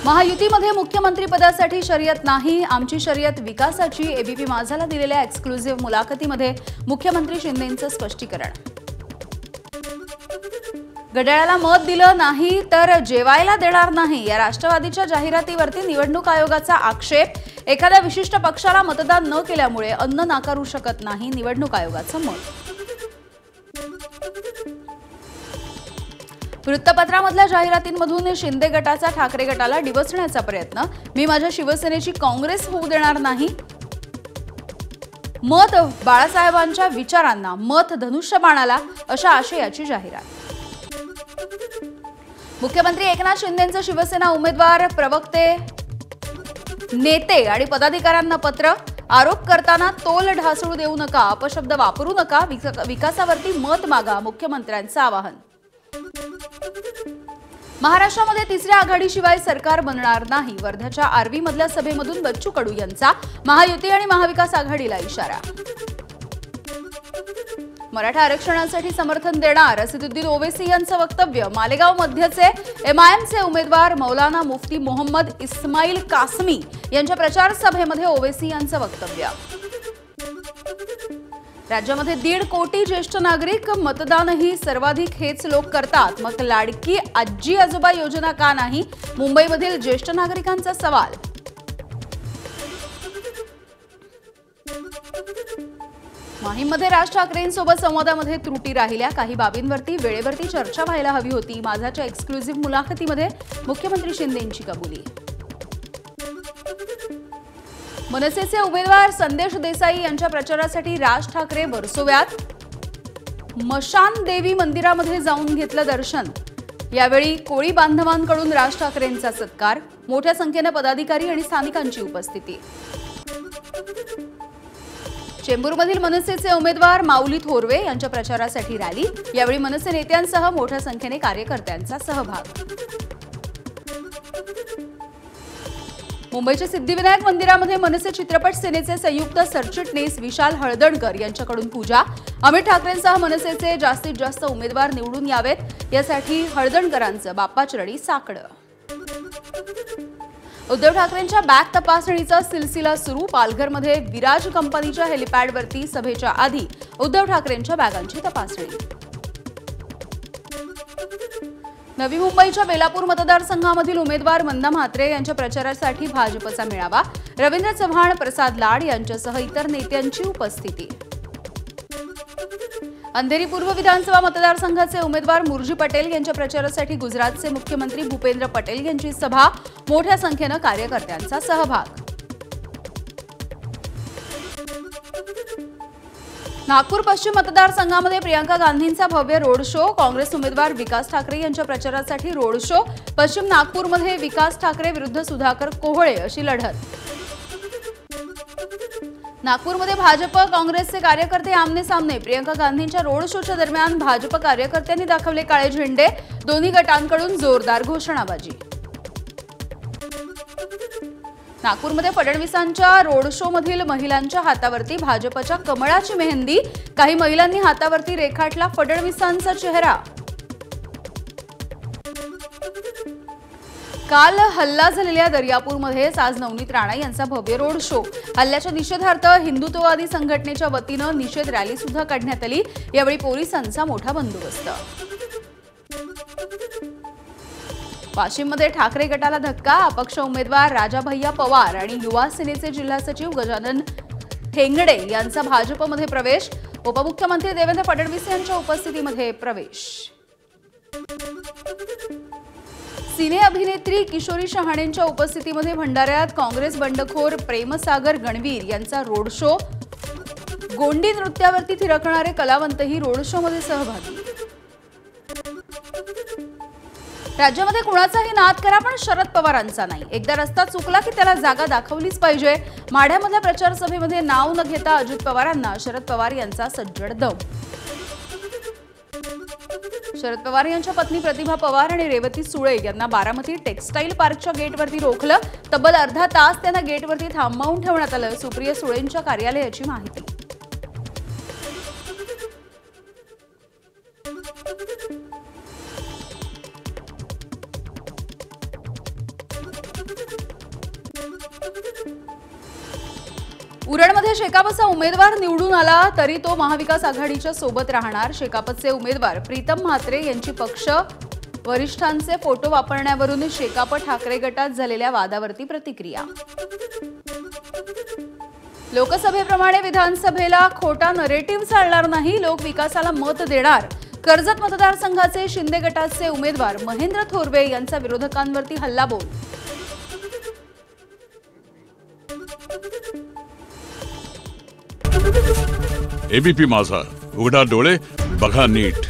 महायुतीमध्ये मुख्यमंत्री पदासाठी शर्यत नाही, आमची शर्यत विकासाची। एबीपी माझाला दिलेल्या एक्सक्लुझिव्ह मुलाखतीमध्ये मुख्यमंत्री शिंदेंचं स्पष्टीकरण। घड्याळाला मत दिलं नाही तर जेवायला देणार नाही या राष्ट्रवादीच्या जाहिरातीवरती निवडणूक आयोगाचा आक्षेप। एखाद्या विशिष्ट पक्षाला मतदान न केल्यामुळे अन्न नाकारू शकत नाही निवडणूक आयोगाचं मत। वृत्तपत्रामधल्या जाहिरातींमधून शिंदे गटाचा ठाकरे गटाला डिवचण्याचा प्रयत्न। मी माझ्या शिवसेनेची काँग्रेस होऊ देणार नाही। मत बाळासाहेबांच्या विचारांना, मत धनुष्यबाणाला अशा आशयाची जाहिरात। मुख्यमंत्री एकनाथ शिंदेंचं शिवसेना उमेदवार, प्रवक्ते, नेते आणि पदाधिकाऱ्यांना पत्र। आरोप करताना तोल ढासळू देऊ नका, अपशब्द वापरू नका, विकासावरती मत मागा, मुख्यमंत्र्यांचं आवाहन। महाराष्ट्रामध्ये तिसऱ्या आघाडीशिवाय सरकार बनणार नाही, वर्ध्याच्या आर्वी मधल्या सभेमधून बच्चू कडू यांचा महायुती आणि महाविकास आघाडीला इशारा। मराठा आरक्षणासाठी समर्थन देणार, असदुद्दीन ओवैसी यांचं वक्तव्य। मालेगाव मध्यचे एमआयएमचे उमेदवार मौलाना मुफ्ती मोहम्मद इस्माईल कासमी यांच्या प्रचार सभेमध्ये ओवैसी यांचं वक्तव्य। राज्यामध्ये 1.5 कोटी ज्येष्ठ नागरिक, मतदानही सर्वाधिक हेच लोक करतात, मग लाडकी आजी आजोबा योजना का नाही, मुंबईमधील ज्येष्ठ नागरिकांचा सवाल। माहीममध्ये राज ठाकरेंसोबत संवादामध्ये त्रुटी राहिल्या, काही बाबींवरती वेळेवरती चर्चा व्हायला हवी होती। माझाच्या एक्सक्लुझिव्ह मुलाखतीमध्ये मुख्यमंत्री शिंदेंची कबुली। मनसेचे उमेदवार संदेश देसाई यांच्या प्रचारासाठी राज ठाकरे वर्सोव्यात। मशान देवी मंदिरामध्ये जाऊन घेतलं दर्शन। यावेळी कोळी बांधवांकडून राज ठाकरेंचा सत्कार, मोठ्या संख्येने पदाधिकारी आणि स्थानिकांची उपस्थिती। चेंबूरमधील मनसेचे उमेदवार माऊली थोरवे यांच्या प्रचारासाठी रॅली। यावेळी मनसे नेत्यांसह मोठ्या संख्येने कार्यकर्त्यांचा सहभाग। मुंबईच्या सिद्धिविनायक मंदिरामध्ये मनसे चित्रपट सेनेचे संयुक्त सरचिटणीस विशाल हळदणकर यांच्याकडून पूजा। अमित ठाकरेंसह मनसेचे जास्तीत जास्त उमेदवार निवडून यावेत यासाठी हळदणकरांचं बाप्पाचरणी साकडं। उद्धव ठाकरेंच्या बॅग तपासणीचा सिलसिला सुरू। पालघरमध्ये विराज कंपनीच्या हेलिपॅडवरती सभेच्या आधी उद्धव ठाकरेंच्या बॅगांची तपासणी। नवी मुंबईच्या बेलापूर मतदारसंघामधील उमेदवार मंदा म्हात्रे यांच्या प्रचारासाठी भाजपचा मेळावा। रवींद्र चव्हाण, प्रसाद लाड यांच्यासह इतर नेत्यांची उपस्थिती। अंधेरी पूर्व विधानसभा मतदारसंघाचे उमेदवार मुर्जी पटेल यांच्या प्रचारासाठी गुजरातचे मुख्यमंत्री भूपेंद्र पटेल यांची सभा, मोठ्या संख्येने कार्यकर्त्यांचा सहभाग। नागपूर पश्चिम मतदारसंघामध्ये प्रियंका गांधींचा भव्य रोड शो। काँग्रेस उमेदवार विकास ठाकरे यांच्या प्रचारासाठी रोड शो। पश्चिम नागपूरमध्ये विकास ठाकरे विरुद्ध सुधाकर कोहळे अशी लढत। नागपूरमध्ये भाजप काँग्रेसचे कार्यकर्ते आमने सामने। प्रियंका गांधींच्या रोड शोच्या दरम्यान भाजप कार्यकर्त्यांनी दाखवले काळे झेंडे। दोन्ही गटांकडून जोरदार घोषणाबाजी। नागपूरमध्ये फडणवीसांच्या रोड शो मधील महिलांच्या हातावरती भाजपच्या कमळाची मेहंदी। काही महिलांनी हातावरती रेखाटला फडणवीसांचा चेहरा। काल हल्ला झालेल्या दर्यापूरमध्ये आज नवनीत राणा यांचा भव्य रोड शो। हल्ल्याच्या निषेधार्थ हिंदुत्ववादी संघटनेच्या वतीनं निषेध रॅली सुद्धा काढण्यात आली। यावेळी पोलिसांचा मोठा बंदोबस्त। वाशिममध्ये ठाकरे गटाला धक्का। अपक्ष उमेदवार राजा भैया पवार आणि युवा सेनेचे जिल्हा सचिव गजानन ठेंगडे यांचा भाजपमध्ये प्रवेश। उपमुख्यमंत्री देवेंद्र फडणवीस यांच्या उपस्थितीमध्ये प्रवेश। सिने अभिनेत्री किशोरी शहाणेंच्या उपस्थितीमध्ये भंडाऱ्यात काँग्रेस बंडखोर प्रेमसागर गणवीर यांचा रोड शो। गोंडी नृत्यावरती थिरकणारे कलावंतही रोड शो मध्ये सहभागी। राज्यामध्ये कुणाचाही नाद करा पण शरद पवारांचा नाही। एकदा रस्ता चुकला की त्याला जागा दाखवलीच पाहिजे। माढ्यामधल्या प्रचार सभेमध्ये नाव न घेता अजित पवारांना शरद पवार यांचा सज्जड दम। शरद पवार यांच्या पत्नी प्रतिभा पवार आणि रेवती सुळे यांना बारामती टेक्सटाईल पार्कच्या गेटवरती रोखलं। तब्बल अर्धा तास त्यांना गेटवरती थांबवून ठेवण्यात आलं। सुप्रिया सुळेंच्या कार्यालयाची माहिती। उरणमध्ये शेकापचा उमेदवार निवडून आला तरी तो महाविकास आघाडीच्या सोबत राहणार. शेकापचे उमेदवार प्रीतम म्हात्रे यांची पक्ष वरिष्ठांचे फोटो वापरण्यावरून शेकाप ठाकरे गटात झालेल्या वादावरती प्रतिक्रिया. लोकसभेप्रमाणे विधानसभेला खोटा नरेटिव्ह चालणार नाही. लोक विकासाला मत देणार. कर्जत मतदारसंघाचे शिंदे गटाचे उमेदवार महेंद्र थोरवे यांचा विरोधकांवरती हल्लाबोल. एबीपी माझा, उघडा डोळे बघा नीट.